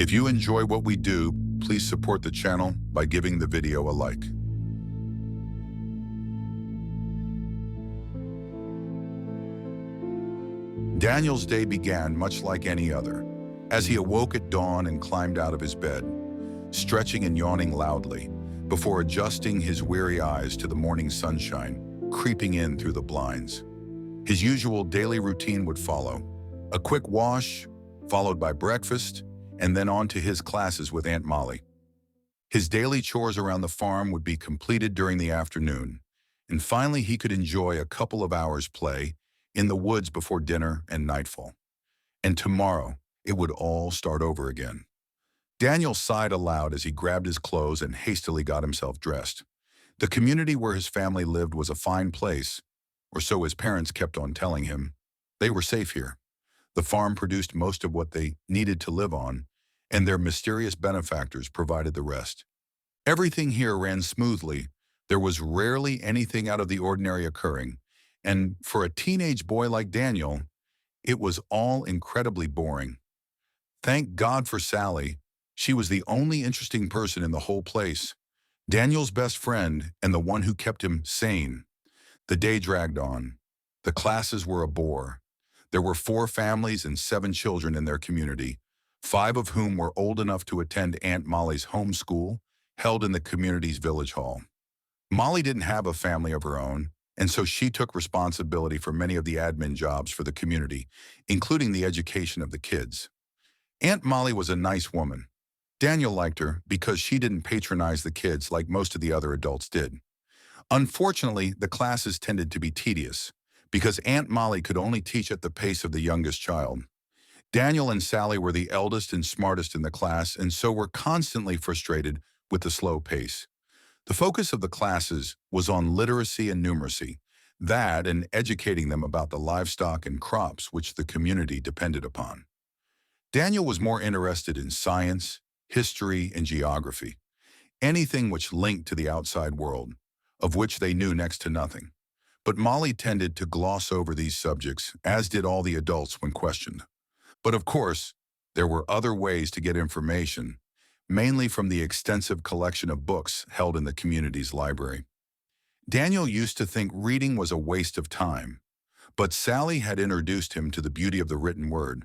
If you enjoy what we do, please support the channel by giving the video a like. Daniel's day began much like any other, as he awoke at dawn and climbed out of his bed, stretching and yawning loudly, before adjusting his weary eyes to the morning sunshine creeping in through the blinds. His usual daily routine would follow: a quick wash, followed by breakfast, and then on to his classes with Aunt Molly. His daily chores around the farm would be completed during the afternoon, and finally he could enjoy a couple of hours' play in the woods before dinner and nightfall. And tomorrow, it would all start over again. Daniel sighed aloud as he grabbed his clothes and hastily got himself dressed. The community where his family lived was a fine place, or so his parents kept on telling him. They were safe here. The farm produced most of what they needed to live on, and their mysterious benefactors provided the rest. Everything here ran smoothly. There was rarely anything out of the ordinary occurring, and for a teenage boy like Daniel, it was all incredibly boring. Thank God for Sally. She was the only interesting person in the whole place, Daniel's best friend and the one who kept him sane. The day dragged on. The classes were a bore. There were 4 families and 7 children in their community, 5 of whom were old enough to attend Aunt Molly's home school, held in the community's village hall. Molly didn't have a family of her own, and so she took responsibility for many of the admin jobs for the community, including the education of the kids. Aunt Molly was a nice woman. Daniel liked her because she didn't patronize the kids like most of the other adults did. Unfortunately, the classes tended to be tedious, because Aunt Molly could only teach at the pace of the youngest child. Daniel and Sally were the eldest and smartest in the class, and so were constantly frustrated with the slow pace. The focus of the classes was on literacy and numeracy, that and educating them about the livestock and crops which the community depended upon. Daniel was more interested in science, history, and geography, anything which linked to the outside world, of which they knew next to nothing. But Molly tended to gloss over these subjects, as did all the adults when questioned. But of course, there were other ways to get information, mainly from the extensive collection of books held in the community's library. Daniel used to think reading was a waste of time, but Sally had introduced him to the beauty of the written word,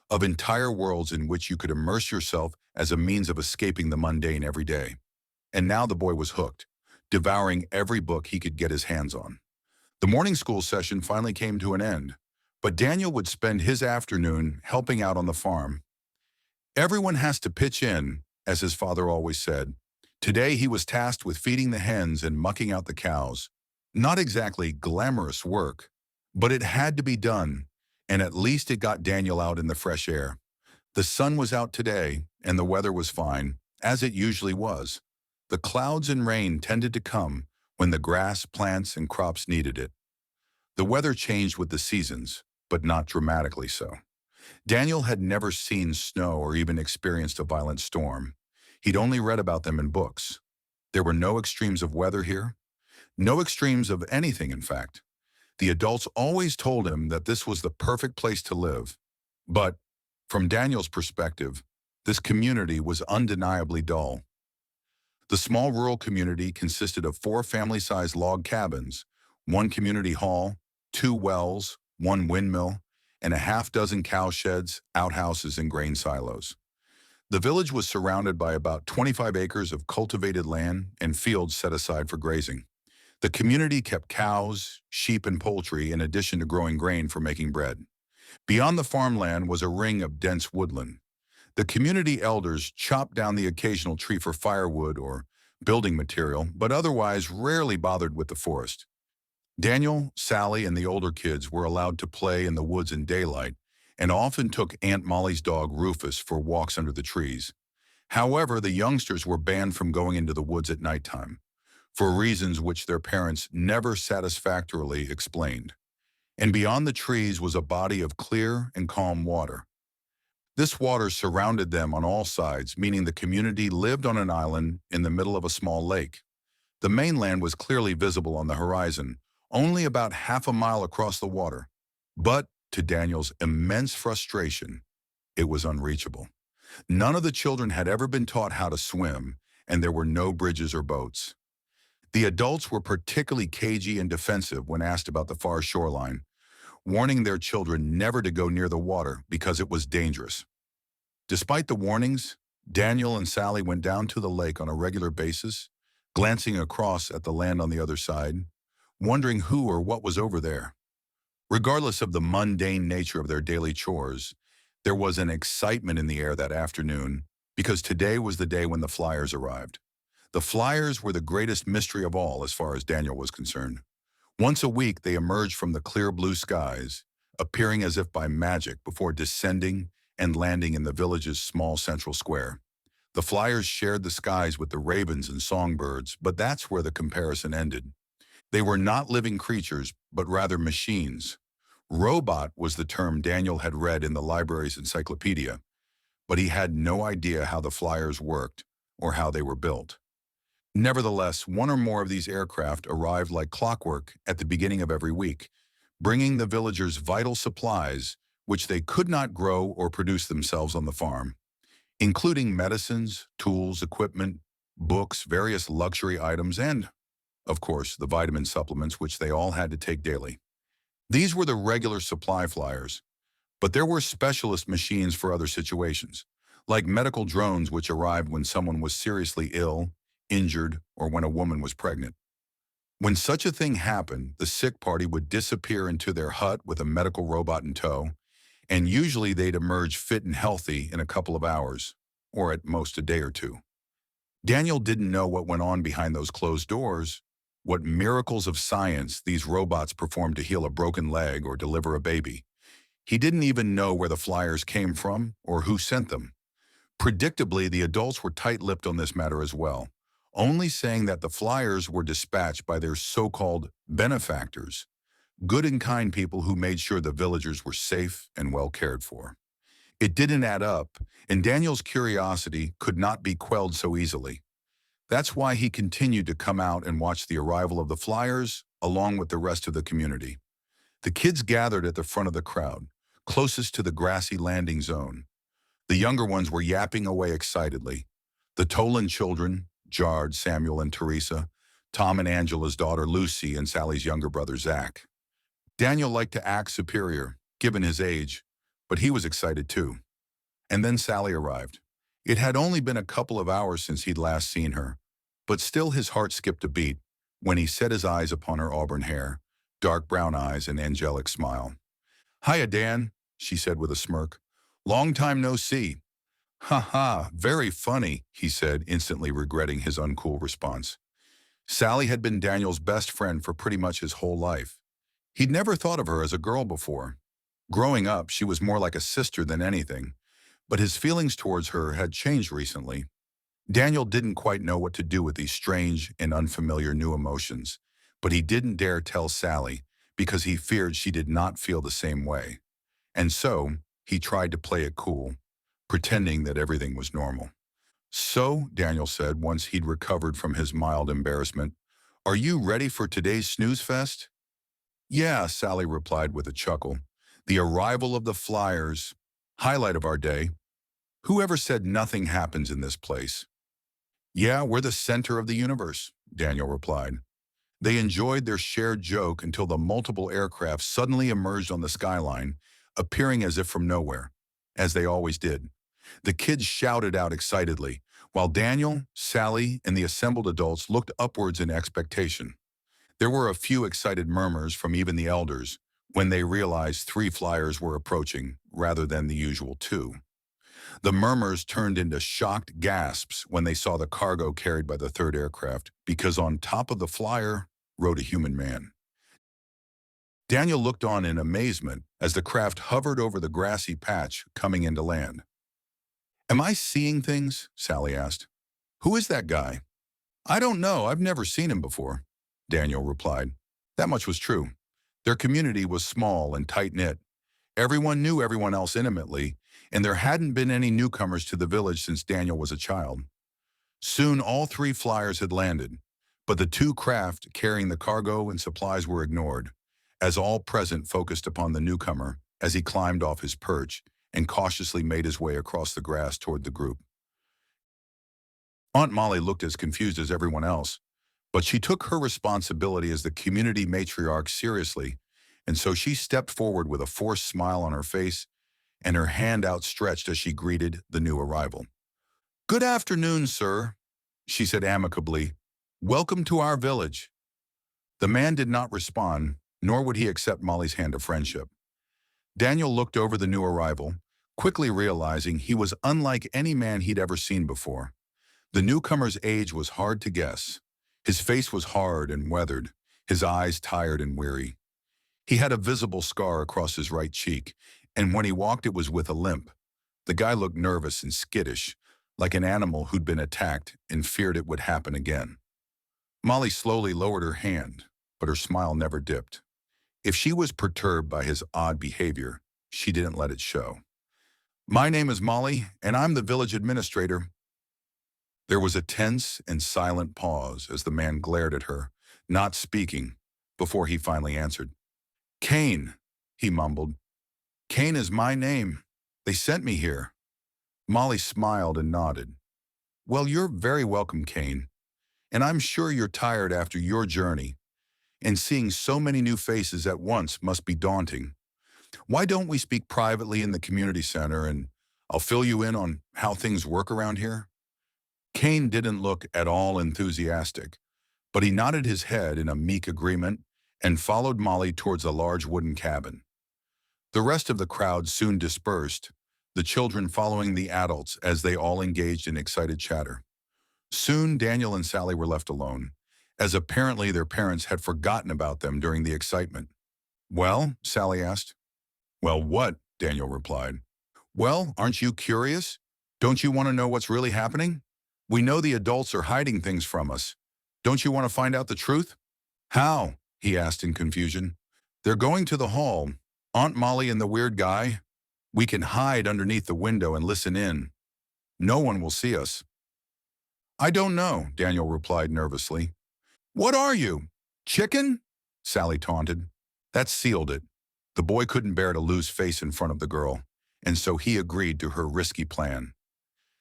of entire worlds in which you could immerse yourself as a means of escaping the mundane every day. And now the boy was hooked, devouring every book he could get his hands on. The morning school session finally came to an end, but Daniel would spend his afternoon helping out on the farm. Everyone has to pitch in, as his father always said. Today he was tasked with feeding the hens and mucking out the cows. Not exactly glamorous work, but it had to be done, and at least it got Daniel out in the fresh air. The sun was out today, and the weather was fine, as it usually was. The clouds and rain tended to come when the grass, plants, and crops needed it. The weather changed with the seasons, but not dramatically so. Daniel had never seen snow or even experienced a violent storm. He'd only read about them in books. There were no extremes of weather here. No extremes of anything, in fact. The adults always told him that this was the perfect place to live. But, from Daniel's perspective, this community was undeniably dull. The small rural community consisted of 4 family-sized log cabins, 1 community hall, 2 wells, 1 windmill, and a half-dozen cow sheds, outhouses, and grain silos. The village was surrounded by about 25 acres of cultivated land and fields set aside for grazing. The community kept cows, sheep, and poultry in addition to growing grain for making bread. Beyond the farmland was a ring of dense woodland. The community elders chopped down the occasional tree for firewood or building material, but otherwise rarely bothered with the forest. Daniel, Sally, and the older kids were allowed to play in the woods in daylight, and often took Aunt Molly's dog Rufus for walks under the trees. However, the youngsters were banned from going into the woods at nighttime, for reasons which their parents never satisfactorily explained. And beyond the trees was a body of clear and calm water. This water surrounded them on all sides, meaning the community lived on an island in the middle of a small lake. The mainland was clearly visible on the horizon, only about half a mile across the water. But, to Daniel's immense frustration, it was unreachable. None of the children had ever been taught how to swim, and there were no bridges or boats. The adults were particularly cagey and defensive when asked about the far shoreline, warning their children never to go near the water because it was dangerous. Despite the warnings, Daniel and Sally went down to the lake on a regular basis, glancing across at the land on the other side, wondering who or what was over there. Regardless of the mundane nature of their daily chores, there was an excitement in the air that afternoon because today was the day when the Flyers arrived. The Flyers were the greatest mystery of all as far as Daniel was concerned. Once a week, they emerged from the clear blue skies, appearing as if by magic before descending and landing in the village's small central square. The Flyers shared the skies with the ravens and songbirds, but that's where the comparison ended. They were not living creatures, but rather machines. Robot was the term Daniel had read in the library's encyclopedia, but he had no idea how the Flyers worked or how they were built. Nevertheless, one or more of these aircraft arrived like clockwork at the beginning of every week, bringing the villagers vital supplies which they could not grow or produce themselves on the farm, including medicines, tools, equipment, books, various luxury items, and, of course, the vitamin supplements which they all had to take daily. These were the regular supply flyers, but there were specialist machines for other situations, like medical drones which arrived when someone was seriously ill, injured, or when a woman was pregnant. When such a thing happened, the sick party would disappear into their hut with a medical robot in tow, and usually they'd emerge fit and healthy in a couple of hours, or at most a day or two. Daniel didn't know what went on behind those closed doors, what miracles of science these robots performed to heal a broken leg or deliver a baby. He didn't even know where the Flyers came from or who sent them. Predictably, the adults were tight-lipped on this matter as well, only saying that the Flyers were dispatched by their so-called benefactors, good and kind people who made sure the villagers were safe and well cared for. It didn't add up, and Daniel's curiosity could not be quelled so easily. That's why he continued to come out and watch the arrival of the Flyers along with the rest of the community. The kids gathered at the front of the crowd, closest to the grassy landing zone. The younger ones were yapping away excitedly. The Tolan children, Jard, Samuel, and Teresa, Tom and Angela's daughter Lucy, and Sally's younger brother Zach. Daniel liked to act superior, given his age, but he was excited too. And then Sally arrived. It had only been a couple of hours since he'd last seen her, but still his heart skipped a beat when he set his eyes upon her auburn hair, dark brown eyes, and angelic smile. "Hiya, Dan," she said with a smirk. "Long time no see." "Ha ha, very funny," he said, instantly regretting his uncool response. Sally had been Daniel's best friend for pretty much his whole life. He'd never thought of her as a girl before. Growing up, she was more like a sister than anything, but his feelings towards her had changed recently. Daniel didn't quite know what to do with these strange and unfamiliar new emotions, but he didn't dare tell Sally because he feared she did not feel the same way. And so, he tried to play it cool, pretending that everything was normal. "So," Daniel said once he'd recovered from his mild embarrassment, "are you ready for today's snooze fest?" "Yeah," Sally replied with a chuckle. "The arrival of the Flyers, highlight of our day. Whoever said nothing happens in this place?" "Yeah, we're the center of the universe," Daniel replied. They enjoyed their shared joke until the multiple aircraft suddenly emerged on the skyline, appearing as if from nowhere, as they always did. The kids shouted out excitedly, while Daniel, Sally, and the assembled adults looked upwards in expectation. There were a few excited murmurs from even the elders when they realized 3 Flyers were approaching rather than the usual 2. The murmurs turned into shocked gasps when they saw the cargo carried by the 3rd aircraft, because on top of the Flyer rode a human man. Daniel looked on in amazement as the craft hovered over the grassy patch coming into land. "Am I seeing things?" Sally asked. "Who is that guy?" "I don't know. I've never seen him before," Daniel replied. That much was true. Their community was small and tight-knit. Everyone knew everyone else intimately, and there hadn't been any newcomers to the village since Daniel was a child. Soon all 3 Flyers had landed, but the 2 craft carrying the cargo and supplies were ignored, as all present focused upon the newcomer as he climbed off his perch and cautiously made his way across the grass toward the group. Aunt Molly looked as confused as everyone else, but she took her responsibility as the community matriarch seriously, and so she stepped forward with a forced smile on her face and her hand outstretched as she greeted the new arrival. "Good afternoon, sir," she said amicably. "Welcome to our village." The man did not respond, nor would he accept Molly's hand of friendship. Daniel looked over the new arrival, quickly realizing he was unlike any man he'd ever seen before. The newcomer's age was hard to guess. His face was hard and weathered, his eyes tired and weary. He had a visible scar across his right cheek, and when he walked it was with a limp. The guy looked nervous and skittish, like an animal who'd been attacked and feared it would happen again. Molly slowly lowered her hand, but her smile never dipped. If she was perturbed by his odd behavior, she didn't let it show. "My name is Molly, and I'm the village administrator." There was a tense and silent pause as the man glared at her, not speaking, before he finally answered. "Kane," he mumbled. "Kane is my name. They sent me here." Molly smiled and nodded. "Well, you're very welcome, Kane. And I'm sure you're tired after your journey, and seeing so many new faces at once must be daunting. Why don't we speak privately in the community center, and I'll fill you in on how things work around here?" Kane didn't look at all enthusiastic, but he nodded his head in a meek agreement and followed Molly towards a large wooden cabin. The rest of the crowd soon dispersed, the children following the adults as they all engaged in excited chatter. Soon Daniel and Sally were left alone, as apparently their parents had forgotten about them during the excitement. "Well?" Sally asked. "Well, what?" Daniel replied. "Well, aren't you curious? Don't you want to know what's really happening? We know the adults are hiding things from us. Don't you want to find out the truth?" "How?" he asked in confusion. "They're going to the hall. Aunt Molly and the weird guy. We can hide underneath the window and listen in. No one will see us." "I don't know," Daniel replied nervously. "What are you? Chicken?" Sally taunted. That sealed it. The boy couldn't bear to lose face in front of the girl, and so he agreed to her risky plan.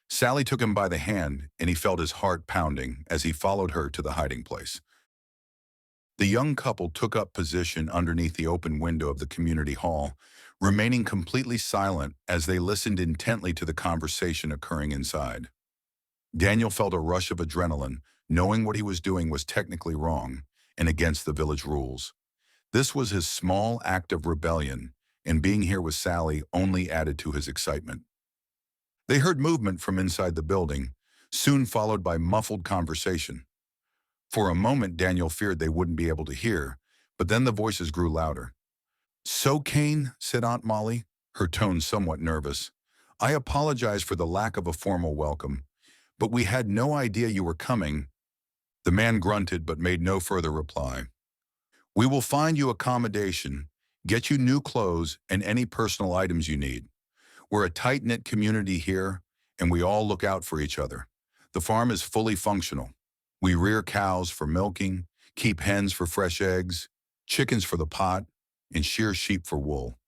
Sally took him by the hand, and he felt his heart pounding as he followed her to the hiding place. The young couple took up position underneath the open window of the community hall, remaining completely silent as they listened intently to the conversation occurring inside. Daniel felt a rush of adrenaline, knowing what he was doing was technically wrong and against the village rules. This was his small act of rebellion, and being here with Sally only added to his excitement. They heard movement from inside the building, soon followed by muffled conversation. For a moment, Daniel feared they wouldn't be able to hear, but then the voices grew louder. "So, Kane," said Aunt Molly, her tone somewhat nervous, "I apologize for the lack of a formal welcome, but we had no idea you were coming." The man grunted but made no further reply. "We will find you accommodation, get you new clothes, and any personal items you need. We're a tight-knit community here, and we all look out for each other. The farm is fully functional. We rear cows for milking, keep hens for fresh eggs, chickens for the pot, and shear sheep for wool.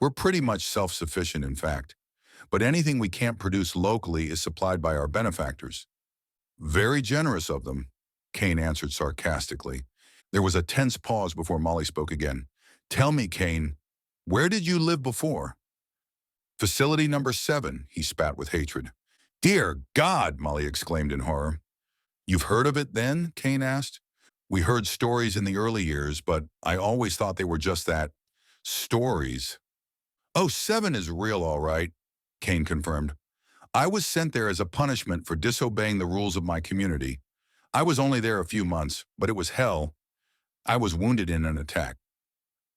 We're pretty much self-sufficient, in fact, but anything we can't produce locally is supplied by our benefactors." "Very generous of them," Kane answered sarcastically. There was a tense pause before Molly spoke again. "Tell me, Kane, where did you live before?" "Facility number 7, he spat with hatred. "Dear God," Molly exclaimed in horror. "You've heard of it then?" Kane asked. "We heard stories in the early years, but I always thought they were just that, stories." "Oh, 7 is real, all right," Kane confirmed. "I was sent there as a punishment for disobeying the rules of my community. I was only there a few months, but it was hell. I was wounded in an attack."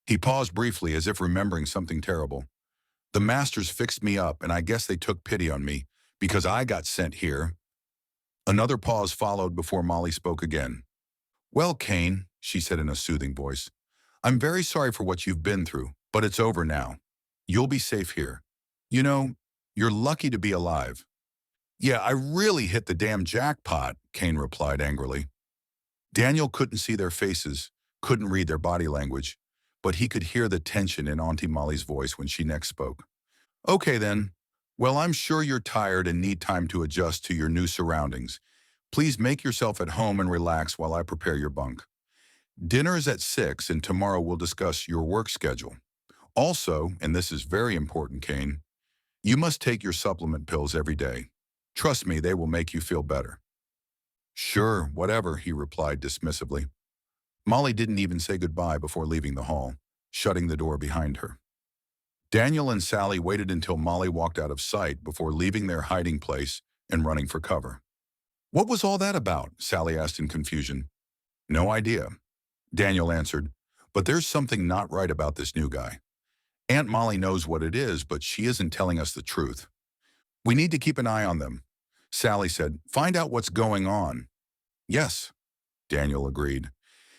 He paused briefly as if remembering something terrible. "The masters fixed me up, and I guess they took pity on me, because I got sent here." Another pause followed before Molly spoke again. "Well, Kane," she said in a soothing voice, "I'm very sorry for what you've been through, but it's over now. You'll be safe here. You know, you're lucky to be alive." "Yeah, I really hit the damn jackpot," Kane replied angrily. Daniel couldn't see their faces, couldn't read their body language, but he could hear the tension in Auntie Molly's voice when she next spoke. Okay then. Well, I'm sure you're tired and need time to adjust to your new surroundings. Please make yourself at home and relax while I prepare your bunk. Dinner is at 6 and tomorrow we'll discuss your work schedule. Also, and this is very important, Kane, you must take your supplement pills every day. Trust me, they will make you feel better. Sure, whatever, he replied dismissively. Molly didn't even say goodbye before leaving the hall, shutting the door behind her. Daniel and Sally waited until Molly walked out of sight before leaving their hiding place and running for cover. What was all that about? Sally asked in confusion. No idea, Daniel answered, but there's something not right about this new guy. Aunt Molly knows what it is, but she isn't telling us the truth. We need to keep an eye on them, Sally said. Find out what's going on. Yes, Daniel agreed.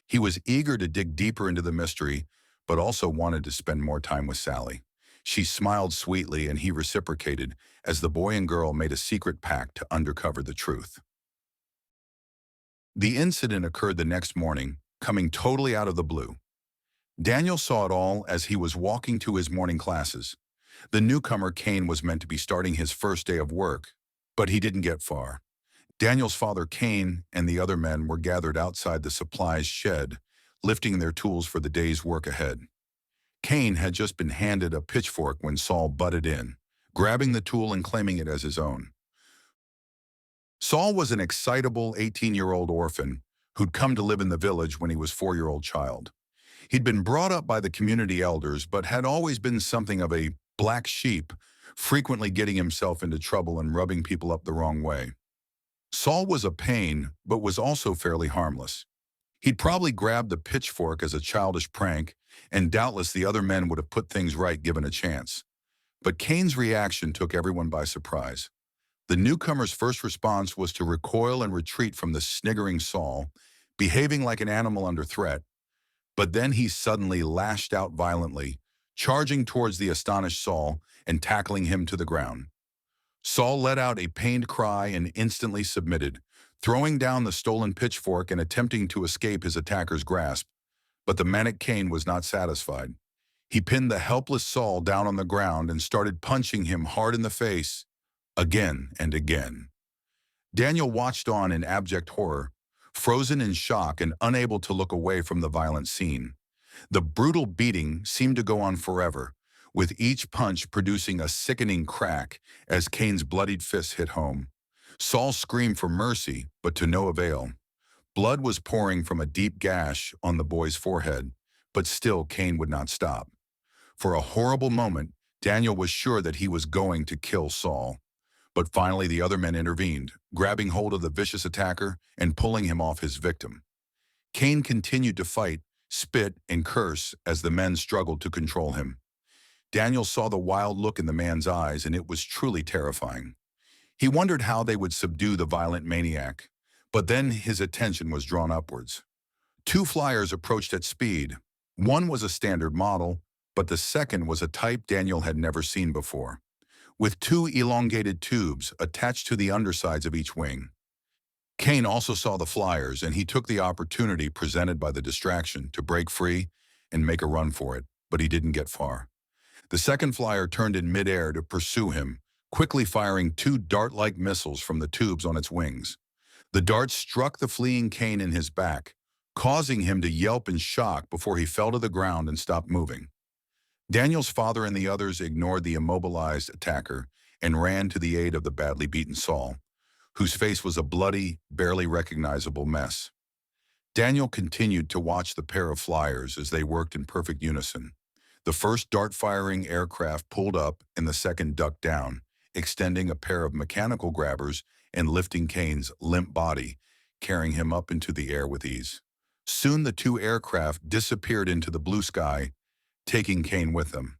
He was eager to dig deeper into the mystery, but also wanted to spend more time with Sally. She smiled sweetly and he reciprocated as the boy and girl made a secret pact to uncover the truth. The incident occurred the next morning, coming totally out of the blue. Daniel saw it all as he was walking to his morning classes. The newcomer Kane was meant to be starting his first day of work, but he didn't get far. Daniel's father Kane and the other men were gathered outside the supplies shed, lifting their tools for the day's work ahead. Kane had just been handed a pitchfork when Saul butted in, grabbing the tool and claiming it as his own. Saul was an excitable 18-year-old orphan who'd come to live in the village when he was a 4-year-old child. He'd been brought up by the community elders, but had always been something of a black sheep, frequently getting himself into trouble and rubbing people up the wrong way. Saul was a pain, but was also fairly harmless. He'd probably grabbed the pitchfork as a childish prank, and doubtless the other men would have put things right given a chance. But Kane's reaction took everyone by surprise. The newcomer's first response was to recoil and retreat from the sniggering Saul, behaving like an animal under threat. But then he suddenly lashed out violently, charging towards the astonished Saul and tackling him to the ground. Saul let out a pained cry and instantly submitted, throwing down the stolen pitchfork and attempting to escape his attacker's grasp. But the manic Kane was not satisfied. He pinned the helpless Saul down on the ground and started punching him hard in the face, again and again. Daniel watched on in abject horror, frozen in shock and unable to look away from the violent scene. The brutal beating seemed to go on forever, with each punch producing a sickening crack as Kane's bloodied fists hit home. Saul screamed for mercy, but to no avail. Blood was pouring from a deep gash on the boy's forehead, but still Kane would not stop. For a horrible moment, Daniel was sure that he was going to kill Saul. But finally the other men intervened, grabbing hold of the vicious attacker and pulling him off his victim. Kane continued to fight, spit, and curse as the men struggled to control him. Daniel saw the wild look in the man's eyes, and it was truly terrifying. He wondered how they would subdue the violent maniac, but then his attention was drawn upwards. Two flyers approached at speed. One was a standard model, but the second was a type Daniel had never seen before, with two elongated tubes attached to the undersides of each wing. Kane also saw the flyers, and he took the opportunity presented by the distraction to break free and make a run for it, but he didn't get far. The second flyer turned in midair to pursue him, quickly firing two dart-like missiles from the tubes on its wings. The darts struck the fleeing Kane in his back, causing him to yelp in shock before he fell to the ground and stopped moving. Daniel's father and the others ignored the immobilized attacker and ran to the aid of the badly beaten Saul, whose face was a bloody, barely recognizable mess. Daniel continued to watch the pair of flyers as they worked in perfect unison. The first dart-firing aircraft pulled up and the second ducked down, extending a pair of mechanical grabbers and lifting Kane's limp body, carrying him up into the air with ease. Soon the two aircraft disappeared into the blue sky, taking Kane with them.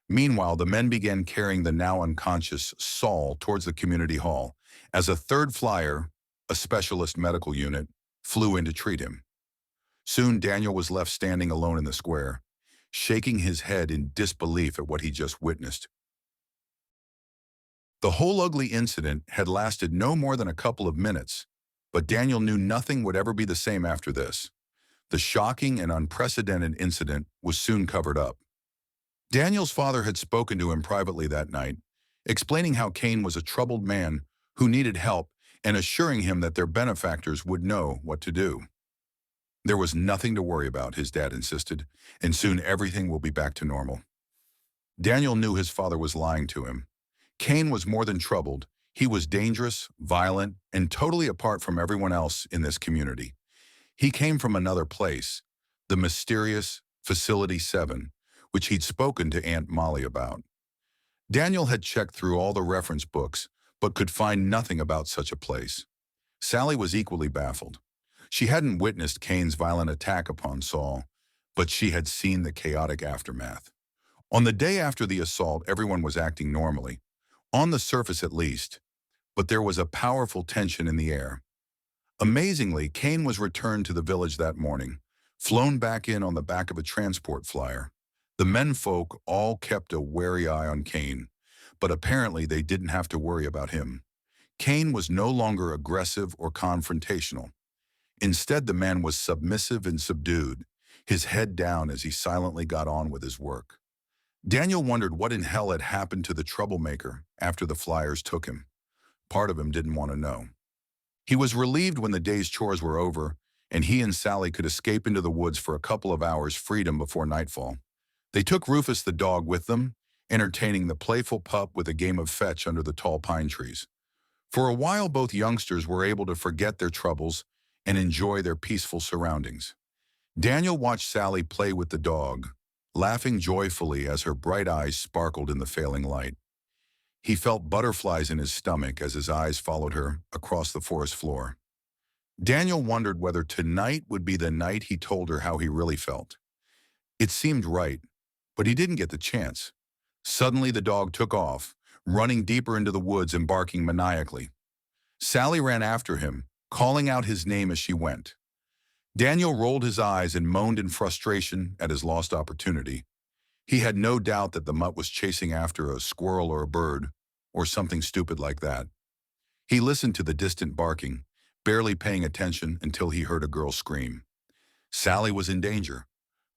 Meanwhile, the men began carrying the now unconscious Saul towards the community hall, as a third flyer, a specialist medical unit, flew in to treat him. Soon Daniel was left standing alone in the square, shaking his head in disbelief at what he just witnessed. The whole ugly incident had lasted no more than a couple of minutes, but Daniel knew nothing would ever be the same after this. The shocking and unprecedented incident was soon covered up. Daniel's father had spoken to him privately that night, explaining how Cain was a troubled man who needed help and assuring him that their benefactors would know what to do. There was nothing to worry about, his dad insisted, and soon everything will be back to normal. Daniel knew his father was lying to him. Cain was more than troubled. He was dangerous, violent, and totally apart from everyone else in this community. He came from another place, the mysterious Facility 7, which he'd spoken to Aunt Molly about. Daniel had checked through all the reference books, but could find nothing about such a place. Sally was equally baffled. She hadn't witnessed Cain's violent attack upon Saul, but she had seen the chaotic aftermath. On the day after the assault, everyone was acting normally, on the surface at least, but there was a powerful tension in the air. Amazingly, Cain was returned to the village that morning, flown back in on the back of a transport flyer. The menfolk all kept a wary eye on Cain, but apparently they didn't have to worry about him. Cain was no longer aggressive or confrontational. Instead, the man was submissive and subdued, his head down as he silently got on with his work. Daniel wondered what in hell had happened to the troublemaker after the flyers took him. Part of him didn't want to know. He was relieved when the day's chores were over and he and Sally could escape into the woods for a couple of hours' freedom before nightfall. They took Rufus the dog with them, entertaining the playful pup with a game of fetch under the tall pine trees. For a while, both youngsters were able to forget their troubles and enjoy their peaceful surroundings. Daniel watched Sally play with the dog, laughing joyfully as her bright eyes sparkled in the failing light. He felt butterflies in his stomach as his eyes followed her across the forest floor. Daniel wondered whether tonight would be the night he told her how he really felt. It seemed right, but he didn't get the chance. Suddenly the dog took off, running deeper into the woods and barking maniacally. Sally ran after him, calling out his name as she went. Daniel rolled his eyes and moaned in frustration at his lost opportunity. He had no doubt that the mutt was chasing after a squirrel or a bird, or something stupid like that. He listened to the distant barking, barely paying attention until he heard a girl scream. Sally was in danger.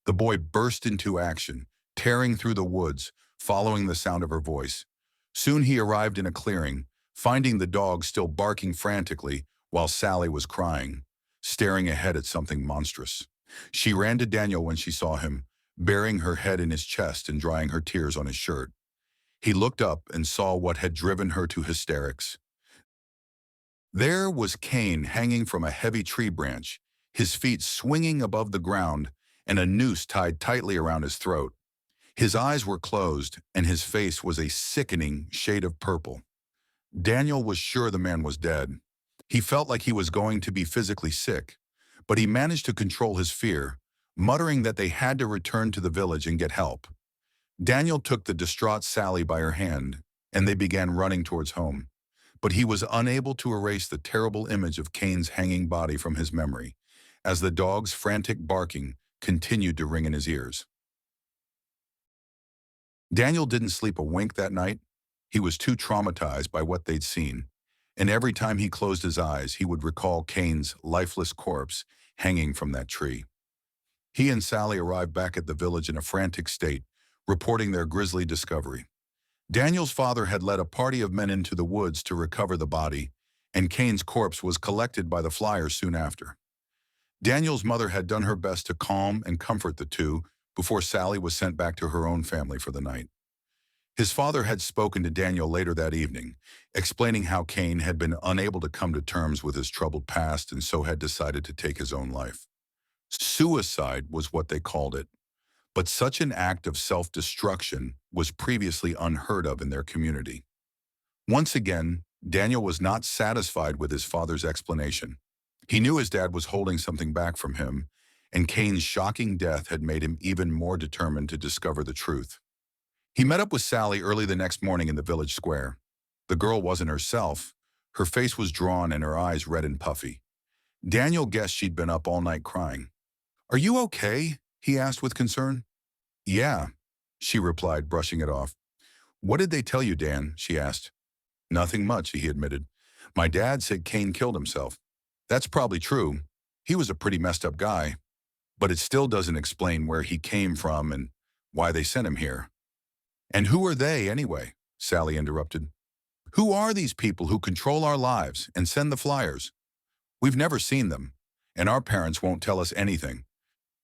The boy burst into action, tearing through the woods, following the sound of her voice. Soon he arrived in a clearing, finding the dog still barking frantically while Sally was crying, staring ahead at something monstrous. She ran to Daniel when she saw him, burying her head in his chest and drying her tears on his shirt. He looked up and saw what had driven her to hysterics. There was Cain hanging from a heavy tree branch, his feet swinging above the ground and a noose tied tightly around his throat. His eyes were closed and his face was a sickening shade of purple. Daniel was sure the man was dead. He felt like he was going to be physically sick, but he managed to control his fear, muttering that they had to return to the village and get help. Daniel took the distraught Sally by her hand, and they began running towards home. But he was unable to erase the terrible image of Cain's hanging body from his memory, as the dog's frantic barking continued to ring in his ears. Daniel didn't sleep a wink that night. He was too traumatized by what they'd seen, and every time he closed his eyes, he would recall Cain's lifeless corpse hanging from that tree. He and Sally arrived back at the village in a frantic state, reporting their grisly discovery. Daniel's father had led a party of men into the woods to recover the body, and Cain's corpse was collected by the flyers soon after. Daniel's mother had done her best to calm and comfort the two before Sally was sent back to her own family for the night. His father had spoken to Daniel later that evening, explaining how Cain had been unable to come to terms with his troubled past and so had decided to take his own life. Suicide was what they called it, but such an act of self-destruction was previously unheard of in their community. Once again, Daniel was not satisfied with his father's explanation. He knew his dad was holding something back from him, and Cain's shocking death had made him even more determined to discover the truth. He met up with Sally early the next morning in the village square. The girl wasn't herself. Her face was drawn and her eyes red and puffy. Daniel guessed she'd been up all night crying. "Are you okay?" he asked with concern. "Yeah," she replied, brushing it off. "What did they tell you, Dan?" she asked. "Nothing much," he admitted. "My dad said Cain killed himself. That's probably true. He was a pretty messed up guy. But it still doesn't explain where he came from and why they sent him here." And who are they, anyway? Sally interrupted. Who are these people who control our lives and send the flyers? We've never seen them, and our parents won't tell us anything.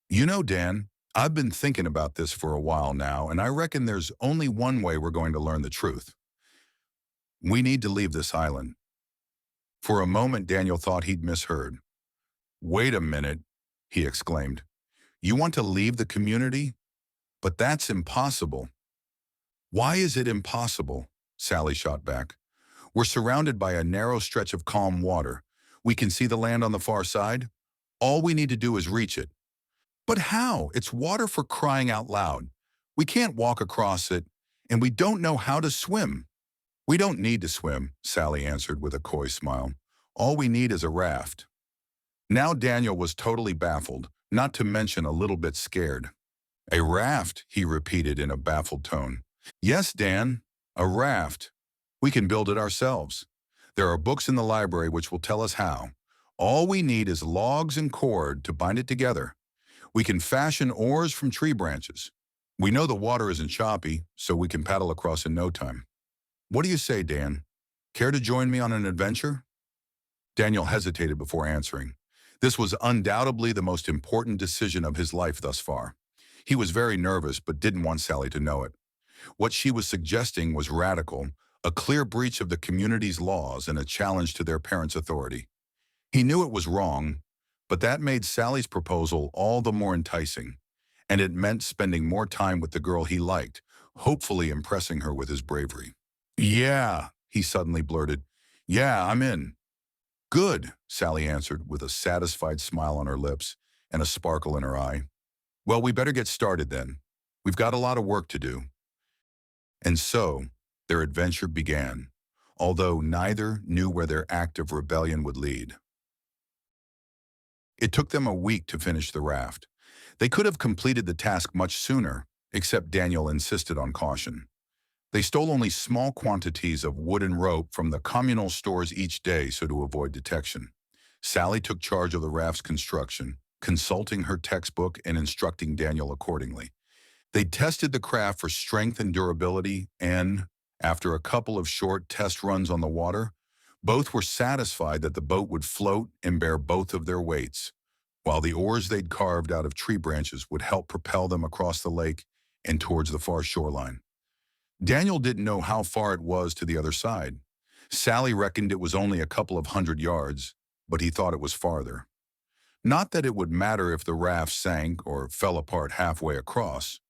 You know, Dan, I've been thinking about this for a while now, and I reckon there's only one way we're going to learn the truth. We need to leave this island. For a moment, Daniel thought he'd misheard. Wait a minute, he exclaimed. You want to leave the community? But that's impossible. Why is it impossible? Sally shot back. We're surrounded by a narrow stretch of calm water. We can see the land on the far side. All we need to do is reach it. But how? It's water for crying out loud. We can't walk across it, and we don't know how to swim. We don't need to swim, Sally answered with a coy smile. All we need is a raft. Now Daniel was totally baffled, not to mention a little bit scared. A raft, he repeated in a baffled tone. Yes, Dan, a raft. We can build it ourselves. There are books in the library which will tell us how. All we need is logs and cord to bind it together. We can fashion oars from tree branches. We know the water isn't choppy, so we can paddle across in no time. What do you say, Dan? Care to join me on an adventure? Daniel hesitated before answering. This was undoubtedly the most important decision of his life thus far. He was very nervous but didn't want Sally to know it. What she was suggesting was radical, a clear breach of the community's laws and a challenge to their parents' authority. He knew it was wrong, but that made Sally's proposal all the more enticing, and it meant spending more time with the girl he liked, hopefully impressing her with his bravery. Yeah, he suddenly blurted. Yeah, I'm in. Good, Sally answered with a satisfied smile on her lips and a sparkle in her eye. Well, we better get started then. We've got a lot of work to do. And so, their adventure began, although neither knew where their act of rebellion would lead. It took them a week to finish the raft. They could have completed the task much sooner, except Daniel insisted on caution. They stole only small quantities of wood and rope from the communal stores each day so to avoid detection. Sally took charge of the raft's construction, consulting her textbook and instructing Daniel accordingly. They tested the craft for strength and durability, and, after a couple of short test runs on the water, both were satisfied that the boat would float and bear both of their weights, while the oars they'd carved out of tree branches would help propel them across the lake and towards the far shoreline. Daniel didn't know how far it was to the other side. Sally reckoned it was only a couple of 100 yards, but he thought it was farther. Not that it would matter if the raft sank or fell apart halfway across.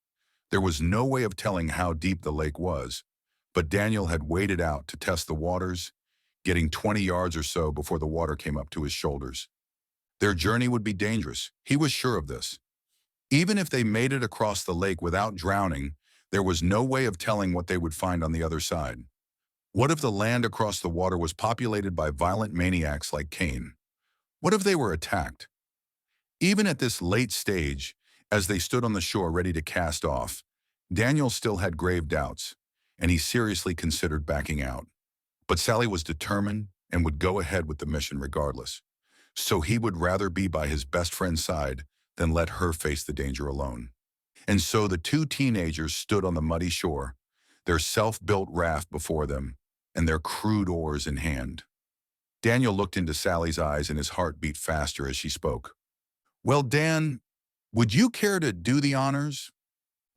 There was no way of telling how deep the lake was, but Daniel had waded out to test the waters, getting 20 yards or so before the water came up to his shoulders. Their journey would be dangerous, he was sure of this. Even if they made it across the lake without drowning, there was no way of telling what they would find on the other side. What if the land across the water was populated by violent maniacs like Cain? What if they were attacked? Even at this late stage, as they stood on the shore ready to cast off, Daniel still had grave doubts, and he seriously considered backing out. But Sally was determined and would go ahead with the mission regardless. So he would rather be by his best friend's side than let her face the danger alone. And so the two teenagers stood on the muddy shore, their self-built raft before them, and their crude oars in hand. Daniel looked into Sally's eyes and his heart beat faster as she spoke. Well, Dan, would you care to do the honors?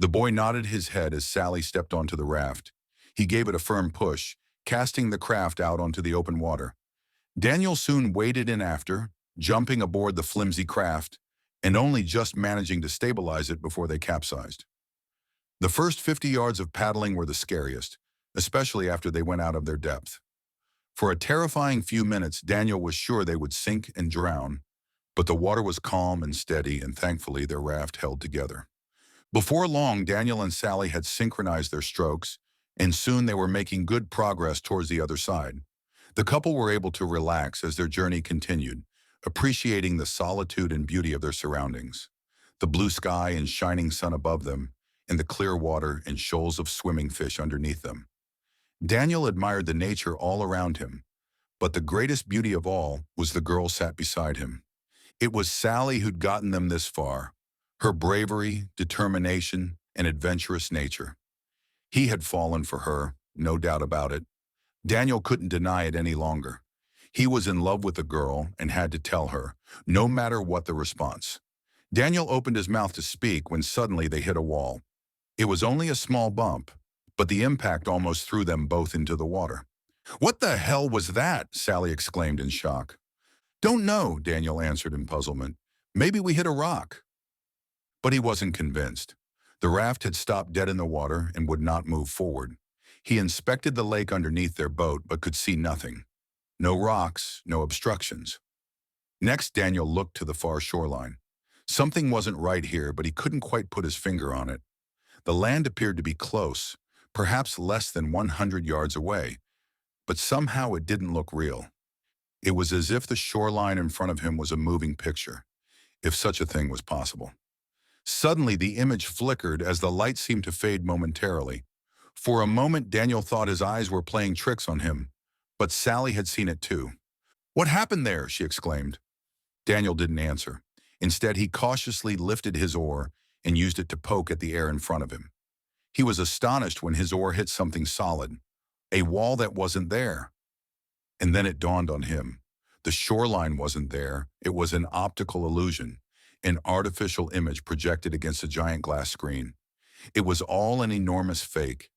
The boy nodded his head as Sally stepped onto the raft. He gave it a firm push, casting the craft out onto the open water. Daniel soon waded in after, jumping aboard the flimsy craft, and only just managing to stabilize it before they capsized. The first 50 yards of paddling were the scariest, especially after they went out of their depth. For a terrifying few minutes, Daniel was sure they would sink and drown, but the water was calm and steady, and thankfully their raft held together. Before long, Daniel and Sally had synchronized their strokes, and soon they were making good progress towards the other side. The couple were able to relax as their journey continued, appreciating the solitude and beauty of their surroundings, the blue sky and shining sun above them, and the clear water and shoals of swimming fish underneath them. Daniel admired the nature all around him, but the greatest beauty of all was the girl sat beside him. It was Sally who'd gotten them this far, her bravery, determination, and adventurous nature. He had fallen for her, no doubt about it. Daniel couldn't deny it any longer. He was in love with the girl and had to tell her, no matter what the response. Daniel opened his mouth to speak when suddenly they hit a wall. It was only a small bump, but the impact almost threw them both into the water. "What the hell was that?" Sally exclaimed in shock. "Don't know," Daniel answered in puzzlement. "Maybe we hit a rock." But he wasn't convinced. The raft had stopped dead in the water and would not move forward. He inspected the lake underneath their boat but could see nothing. No rocks, no obstructions. Next, Daniel looked to the far shoreline. Something wasn't right here, but he couldn't quite put his finger on it. The land appeared to be close, perhaps less than 100 yards away, but somehow it didn't look real. It was as if the shoreline in front of him was a moving picture, if such a thing was possible. Suddenly, the image flickered as the light seemed to fade momentarily. For a moment, Daniel thought his eyes were playing tricks on him, but Sally had seen it too. "What happened there?" she exclaimed. Daniel didn't answer. Instead, he cautiously lifted his oar and used it to poke at the air in front of him. He was astonished when his oar hit something solid, a wall that wasn't there. And then it dawned on him. The shoreline wasn't there. It was an optical illusion, an artificial image projected against a giant glass screen. It was all an enormous fake.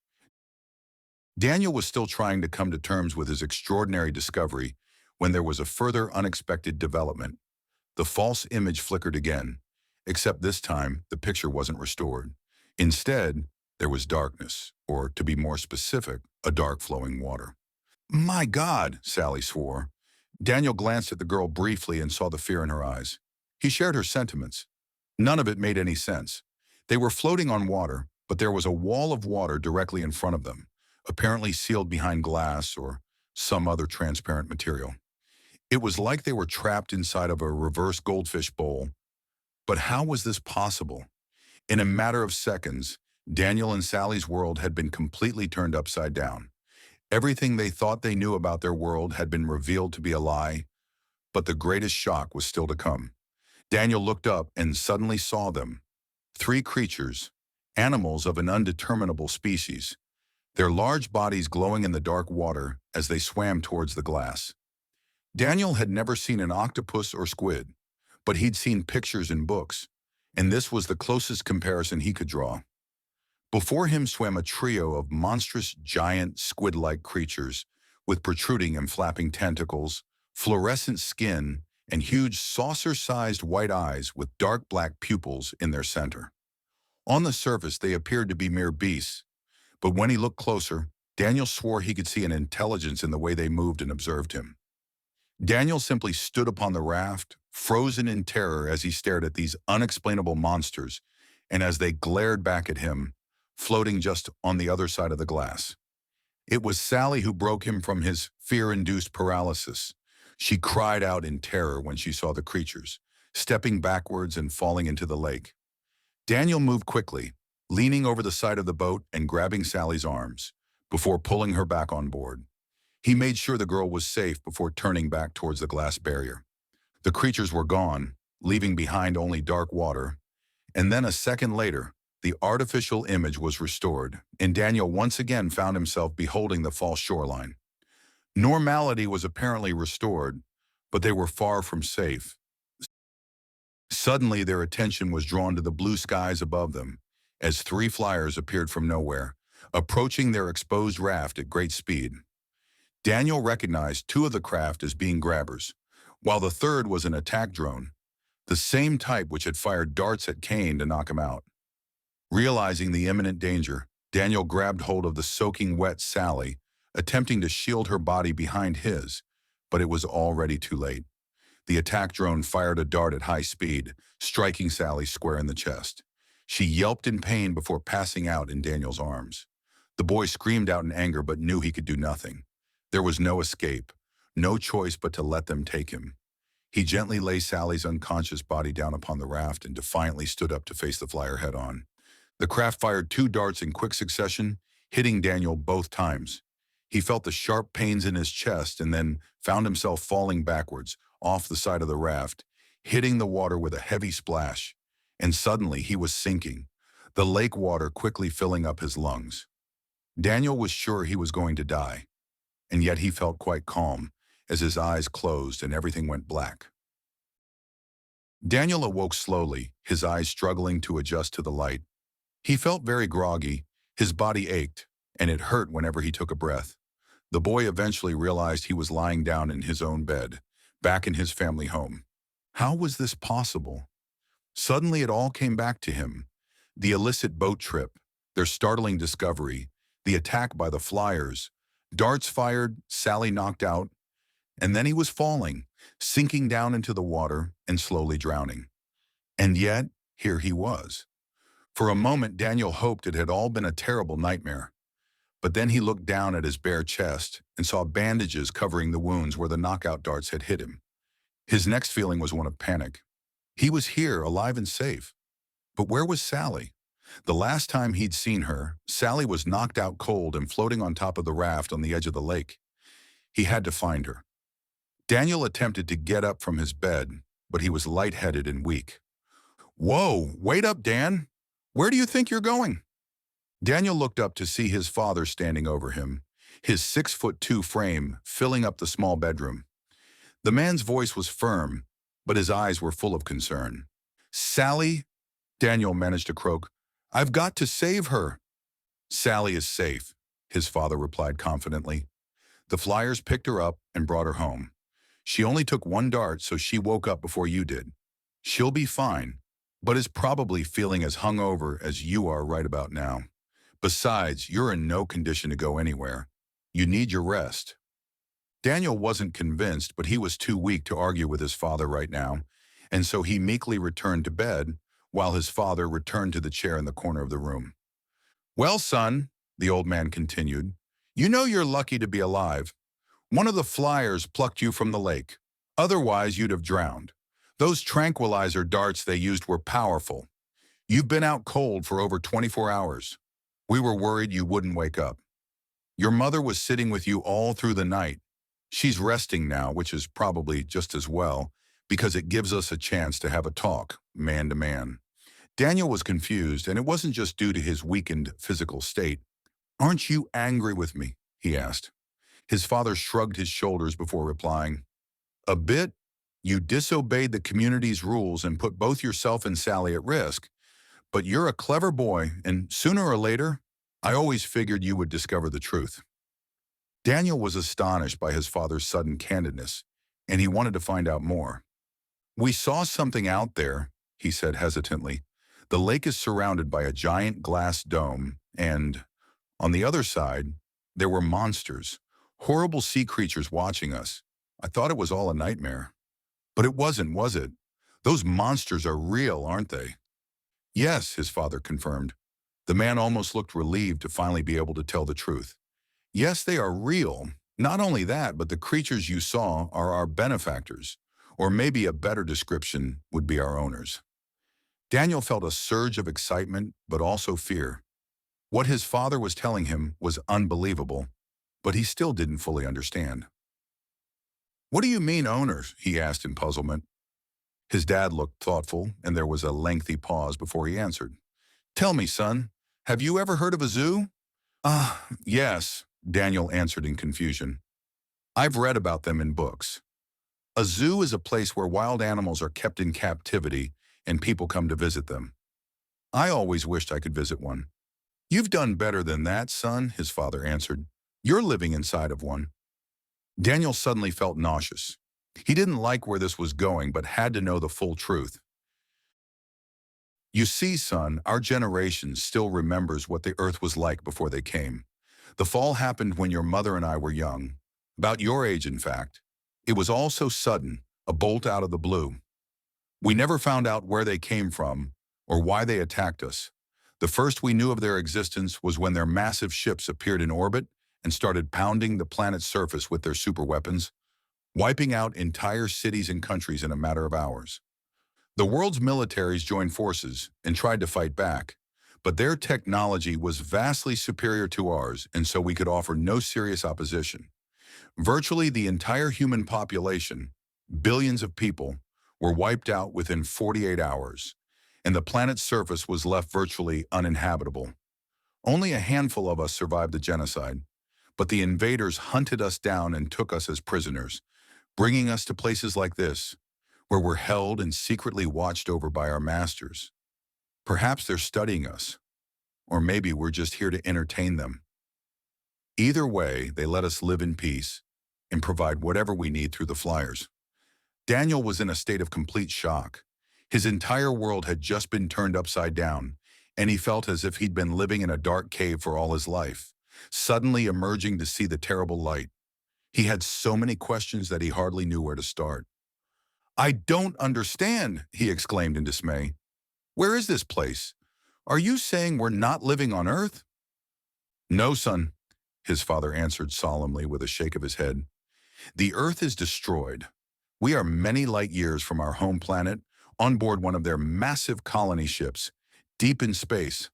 Daniel was still trying to come to terms with his extraordinary discovery when there was a further unexpected development. The false image flickered again, except this time the picture wasn't restored. Instead, there was darkness, or to be more specific, a dark flowing water. "My God," Sally swore. Daniel glanced at the girl briefly and saw the fear in her eyes. He shared her sentiments. None of it made any sense. They were floating on water, but there was a wall of water directly in front of them, apparently sealed behind glass or some other transparent material. It was like they were trapped inside of a reverse goldfish bowl. But how was this possible? In a matter of seconds, Daniel and Sally's world had been completely turned upside down. Everything they thought they knew about their world had been revealed to be a lie, but the greatest shock was still to come. Daniel looked up and suddenly saw them. Three creatures, animals of an undeterminable species, their large bodies glowing in the dark water as they swam towards the glass. Daniel had never seen an octopus or squid, but he'd seen pictures in books, and this was the closest comparison he could draw. Before him swam a trio of monstrous, giant, squid-like creatures with protruding and flapping tentacles, fluorescent skin, and huge saucer-sized white eyes with dark black pupils in their center. On the surface, they appeared to be mere beasts, but when he looked closer, Daniel swore he could see an intelligence in the way they moved and observed him. Daniel simply stood upon the raft, frozen in terror as he stared at these unexplainable monsters and as they glared back at him, floating just on the other side of the glass. It was Sally who broke him from his fear-induced paralysis. She cried out in terror when she saw the creatures, stepping backwards and falling into the lake. Daniel moved quickly, leaning over the side of the boat and grabbing Sally's arms, before pulling her back on board. He made sure the girl was safe before turning back towards the glass barrier. The creatures were gone, leaving behind only dark water, and then a second later, the artificial image was restored, and Daniel once again found himself beholding the false shoreline. Normality was apparently restored, but they were far from safe. Suddenly, their attention was drawn to the blue skies above them, as three flyers appeared from nowhere, approaching their exposed raft at great speed. Daniel recognized two of the craft as being grabbers, while the third was an attack drone, the same type which had fired darts at Kane to knock him out. Realizing the imminent danger, Daniel grabbed hold of the soaking wet Sally, attempting to shield her body behind his, but it was already too late. The attack drone fired a dart at high speed, striking Sally square in the chest. She yelped in pain before passing out in Daniel's arms. The boy screamed out in anger but knew he could do nothing. There was no escape, no choice but to let them take him. He gently lay Sally's unconscious body down upon the raft and defiantly stood up to face the flyer head-on. The craft fired two darts in quick succession, hitting Daniel both times. He felt the sharp pains in his chest and then found himself falling backwards, off the side of the raft, hitting the water with a heavy splash. And suddenly he was sinking, the lake water quickly filling up his lungs. Daniel was sure he was going to die, and yet he felt quite calm as his eyes closed and everything went black. Daniel awoke slowly, his eyes struggling to adjust to the light. He felt very groggy, his body ached, and it hurt whenever he took a breath. The boy eventually realized he was lying down in his own bed, back in his family home. How was this possible? Suddenly it all came back to him. The illicit boat trip, their startling discovery, the attack by the flyers, darts fired, Sally knocked out, and then he was falling, sinking down into the water and slowly drowning. And yet, here he was. For a moment, Daniel hoped it had all been a terrible nightmare. But then he looked down at his bare chest and saw bandages covering the wounds where the knockout darts had hit him. His next feeling was one of panic. He was here, alive and safe. But where was Sally? The last time he'd seen her, Sally was knocked out cold and floating on top of the raft on the edge of the lake. He had to find her. Daniel attempted to get up from his bed, but he was lightheaded and weak. "Whoa, wait up, Dan! Where do you think you're going?" Daniel looked up to see his father standing over him, his 6'2" frame filling up the small bedroom. The man's voice was firm, but his eyes were full of concern. "Sally," Daniel managed to croak, "I've got to save her." "Sally is safe," his father replied confidently. "The flyers picked her up and brought her home. She only took one dart, so she woke up before you did. She'll be fine, but is probably feeling as hungover as you are right about now. Besides, you're in no condition to go anywhere. You need your rest." Daniel wasn't convinced, but he was too weak to argue with his father right now, and so he meekly returned to bed, while his father returned to the chair in the corner of the room. "Well, son," the old man continued, "you know you're lucky to be alive. One of the flyers plucked you from the lake. Otherwise, you'd have drowned. Those tranquilizer darts they used were powerful. You've been out cold for over 24 hours. We were worried you wouldn't wake up. Your mother was sitting with you all through the night. She's resting now, which is probably just as well, because it gives us a chance to have a talk, man to man." Daniel was confused, and it wasn't just due to his weakened physical state. "Aren't you angry with me?" he asked. His father shrugged his shoulders before replying, "A bit. You disobeyed the community's rules and put both yourself and Sally at risk. But you're a clever boy, and sooner or later, I always figured you would discover the truth." Daniel was astonished by his father's sudden candidness, and he wanted to find out more. "We saw something out there," he said hesitantly. "The lake is surrounded by a giant glass dome, and on the other side, there were monsters, horrible sea creatures watching us. I thought it was all a nightmare." "But it wasn't, was it? Those monsters are real, aren't they?" "Yes," his father confirmed. The man almost looked relieved to finally be able to tell the truth. "Yes, they are real. Not only that, but the creatures you saw are our benefactors, or maybe a better description would be our owners." Daniel felt a surge of excitement, but also fear. What his father was telling him was unbelievable, but he still didn't fully understand. "What do you mean, owners?" he asked in puzzlement. His dad looked thoughtful, and there was a lengthy pause before he answered. "Tell me, son, have you ever heard of a zoo?" Yes," Daniel answered in confusion. "I've read about them in books. A zoo is a place where wild animals are kept in captivity and people come to visit them. I always wished I could visit one." "You've done better than that, son," his father answered. "You're living inside of one." Daniel suddenly felt nauseous. He didn't like where this was going, but had to know the full truth. "You see, son, our generation still remembers what the earth was like before they came. The fall happened when your mother and I were young, about your age, in fact. It was all so sudden, a bolt out of the blue. We never found out where they came from or why they attacked us. The first we knew of their existence was when their massive ships appeared in orbit and started pounding the planet's surface with their superweapons, wiping out entire cities and countries in a matter of hours. The world's militaries joined forces and tried to fight back, but their technology was vastly superior to ours, and so we could offer no serious opposition. Virtually the entire human population, billions of people, were wiped out within 48 hours, and the planet's surface was left virtually uninhabitable. Only a handful of us survived the genocide, but the invaders hunted us down and took us as prisoners, bringing us to places like this, where we're held and secretly watched over by our masters. Perhaps they're studying us, or maybe we're just here to entertain them. Either way, they let us live in peace and provide whatever we need through the flyers. Daniel was in a state of complete shock. His entire world had just been turned upside down, and he felt as if he'd been living in a dark cave for all his life, suddenly emerging to see the terrible light. He had so many questions that he hardly knew where to start. "I don't understand," he exclaimed in dismay. "Where is this place? Are you saying we're not living on Earth?" "No, son," his father answered solemnly with a shake of his head. "The Earth is destroyed. We are many light years from our home planet, on board one of their massive colony ships, deep in space.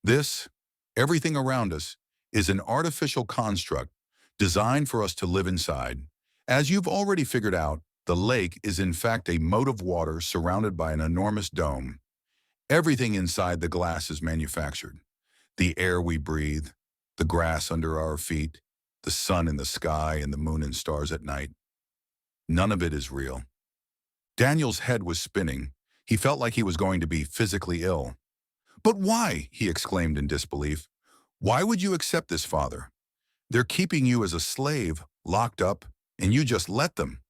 This, everything around us, is an artificial construct designed for us to live inside. As you've already figured out, the lake is in fact a moat of water surrounded by an enormous dome. Everything inside the glass is manufactured. The air we breathe, the grass under our feet, the sun in the sky, and the moon and stars at night. None of it is real." Daniel's head was spinning. He felt like he was going to be physically ill. "But why?" he exclaimed in disbelief. "Why would you accept this, Father? They're keeping you as a slave, locked up, and you just let them."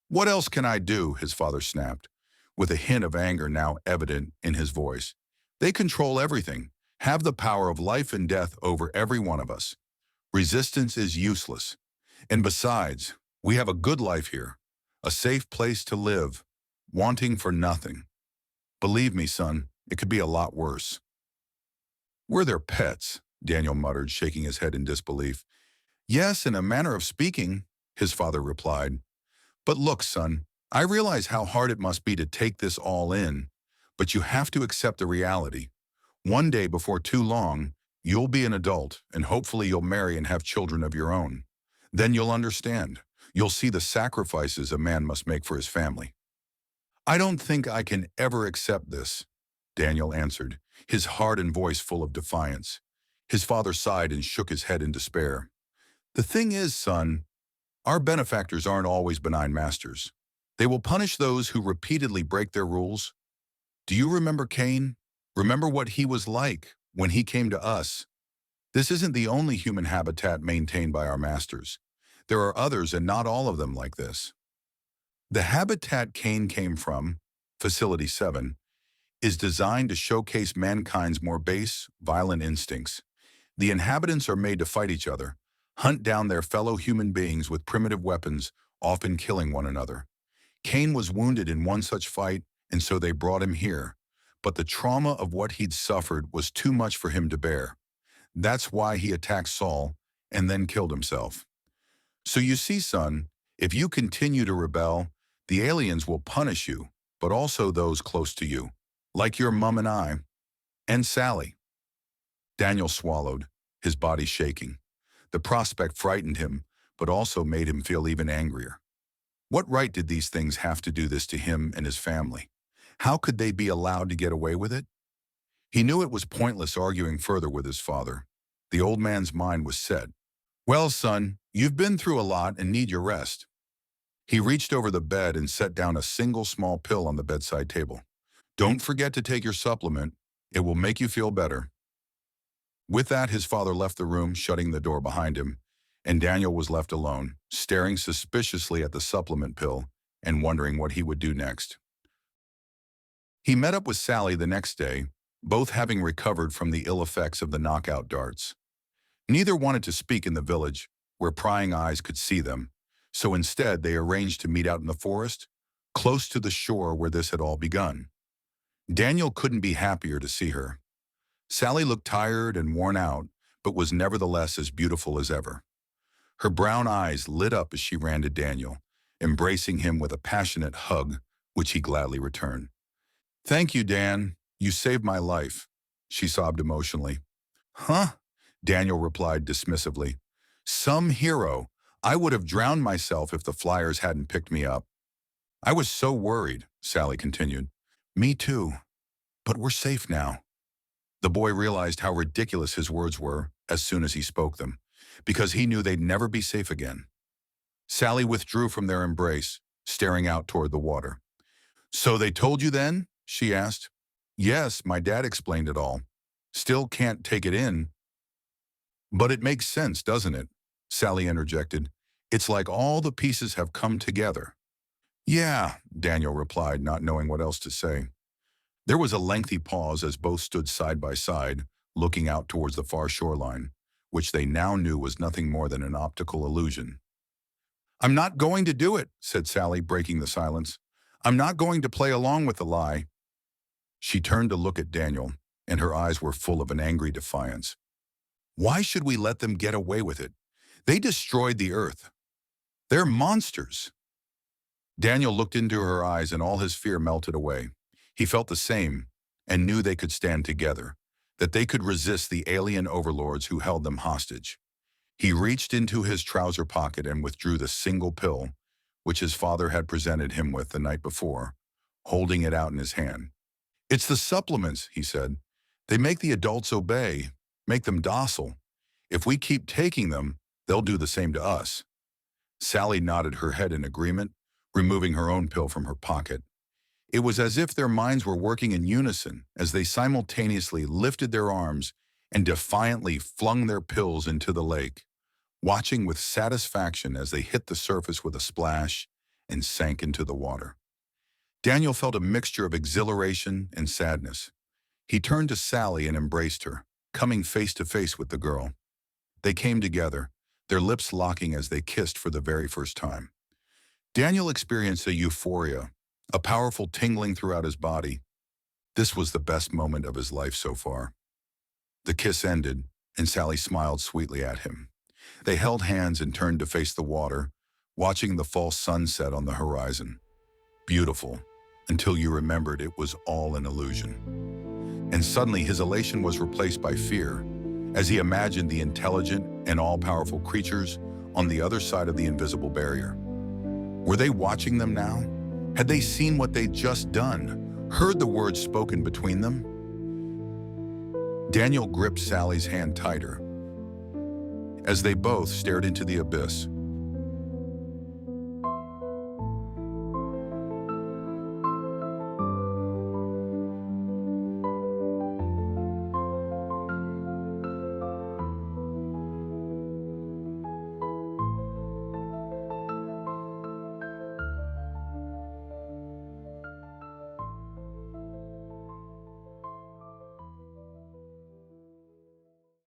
"What else can I do?" his father snapped, with a hint of anger now evident in his voice. "They control everything, have the power of life and death over every one of us. Resistance is useless. And besides, we have a good life here, a safe place to live, wanting for nothing. Believe me, son, it could be a lot worse." "We're their pets," Daniel muttered, shaking his head in disbelief. "Yes, in a manner of speaking," his father replied. "But look, son, I realize how hard it must be to take this all in, but you have to accept the reality. One day before too long, you'll be an adult, and hopefully you'll marry and have children of your own. Then you'll understand. You'll see the sacrifices a man must make for his family." "I don't think I can ever accept this," Daniel answered, his hardened voice full of defiance. His father sighed and shook his head in despair. "The thing is, son, our benefactors aren't always benign masters. They will punish those who repeatedly break their rules. Do you remember Cain? Remember what he was like when he came to us? This isn't the only human habitat maintained by our masters. There are others, and not all of them like this. The habitat Cain came from, Facility 7, is designed to showcase mankind's more base, violent instincts. The inhabitants are made to fight each other, hunt down their fellow human beings with primitive weapons, often killing one another. Cain was wounded in one such fight, and so they brought him here. But the trauma of what he'd suffered was too much for him to bear. That's why he attacked Saul and then killed himself. So you see, son, if you continue to rebel, the aliens will punish you, but also those close to you, like your mom and I, and Sally." Daniel swallowed, his body shaking. The prospect frightened him, but also made him feel even angrier. What right did these things have to do this to him and his family? How could they be allowed to get away with it? He knew it was pointless arguing further with his father. The old man's mind was set. "Well, son, you've been through a lot and need your rest." He reached over the bed and set down a single small pill on the bedside table. "Don't forget to take your supplement. It will make you feel better." With that, his father left the room, shutting the door behind him, and Daniel was left alone, staring suspiciously at the supplement pill and wondering what he would do next. He met up with Sally the next day, both having recovered from the ill effects of the knockout darts. Neither wanted to speak in the village, where prying eyes could see them, so instead they arranged to meet out in the forest, close to the shore where this had all begun. Daniel couldn't be happier to see her. Sally looked tired and worn out, but was nevertheless as beautiful as ever. Her brown eyes lit up as she ran to Daniel, embracing him with a passionate hug, which he gladly returned. "Thank you, Dan. You saved my life," she sobbed emotionally. "Huh?" Daniel replied dismissively. "Some hero. I would have drowned myself if the flyers hadn't picked me up." "I was so worried," Sally continued. "Me too. But we're safe now." The boy realized how ridiculous his words were as soon as he spoke them, because he knew they'd never be safe again. Sally withdrew from their embrace, staring out toward the water. "So they told you then?" she asked. "Yes, my dad explained it all. Still can't take it in." "But it makes sense, doesn't it?" Sally interjected. "It's like all the pieces have come together." "Yeah," Daniel replied, not knowing what else to say. There was a lengthy pause as both stood side by side, looking out towards the far shoreline, which they now knew was nothing more than an optical illusion. "I'm not going to do it," said Sally, breaking the silence. "I'm not going to play along with the lie." She turned to look at Daniel, and her eyes were full of an angry defiance. "Why should we let them get away with it? They destroyed the Earth. They're monsters." Daniel looked into her eyes and all his fear melted away. He felt the same and knew they could stand together, that they could resist the alien overlords who held them hostage. He reached into his trouser pocket and withdrew the single pill, which his father had presented him with the night before, holding it out in his hand. "It's the supplements," he said. "They make the adults obey, make them docile. If we keep taking them, they'll do the same to us." Sally nodded her head in agreement, removing her own pill from her pocket. It was as if their minds were working in unison as they simultaneously lifted their arms and defiantly flung their pills into the lake, watching with satisfaction as they hit the surface with a splash and sank into the water. Daniel felt a mixture of exhilaration and sadness. He turned to Sally and embraced her, coming face to face with the girl. They came together, their lips locking as they kissed for the very first time. Daniel experienced a euphoria, a powerful tingling throughout his body. This was the best moment of his life so far. The kiss ended, and Sally smiled sweetly at him. They held hands and turned to face the water, watching the false sunset on the horizon. Beautiful, until you remembered it was all an illusion. And suddenly his elation was replaced by fear, as he imagined the intelligent and all-powerful creatures on the other side of the invisible barrier. Were they watching them now? Had they seen what they'd just done, heard the words spoken between them? Daniel gripped Sally's hand tighter. As they both stared into the abyss,